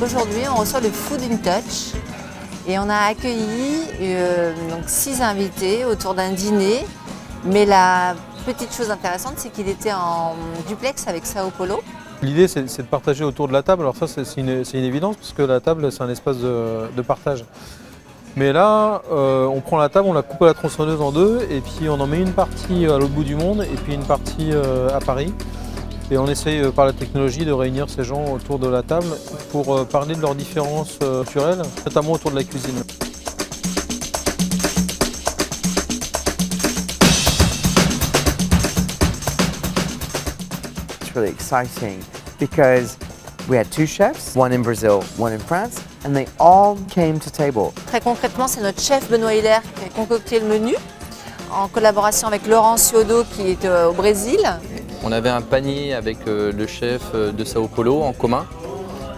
Aujourd'hui, on reçoit le Food in Touch et on a accueilli donc 6 invités autour d'un dîner. Mais la petite chose intéressante, c'est qu'il était en duplex avec Sao Paulo. L'idée, c'est de partager autour de la table. Alors ça, c'est une évidence, parce que la table, c'est un espace de partage. Mais là, on prend la table, on la coupe à la tronçonneuse en deux, et puis on en met une partie à l'autre bout du monde, et puis une partie à Paris. Et on essaye par la technologie de réunir ces gens autour de la table pour parler de leurs différences culturelles, notamment autour de la cuisine. Really exciting because we had 2 chefs, one in Brazil, one in France, and they all came to table. Très concrètement, c'est notre chef Benoît Hiller qui a concocté le menu en collaboration avec Laurent Ciodo qui est au Brésil. On avait un panier avec le chef de Sao Paulo en commun.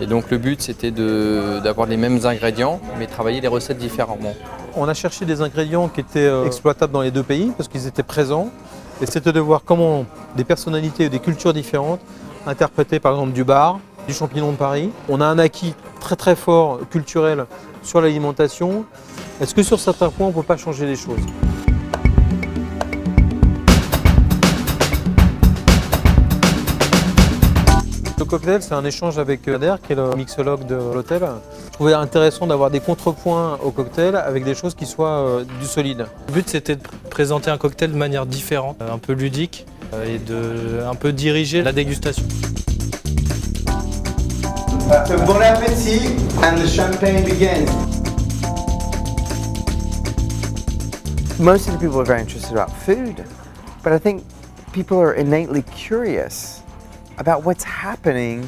Et donc le but c'était d'avoir les mêmes ingrédients mais travailler les recettes différemment. On a cherché des ingrédients qui étaient exploitables dans les deux pays parce qu'ils étaient présents. Et c'était de voir comment des personnalités ou des cultures différentes interprétaient par exemple du bar, du champignon de Paris. On a un acquis très très fort culturel sur l'alimentation. Est-ce que sur certains points on ne peut pas changer les choses ? Le cocktail, c'est un échange avec Kader, qui est le mixologue de l'hôtel. Je trouvais intéressant d'avoir des contrepoints au cocktail avec des choses qui soient du solide. Le but, c'était de présenter un cocktail de manière différente, un peu ludique, et de un peu diriger la dégustation. Bon appétit, and the champagne begins. Most of the people are very interested about food, but I think people are innately curious about what's happening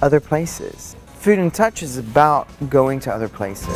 other places. Food in Touch is about going to other places.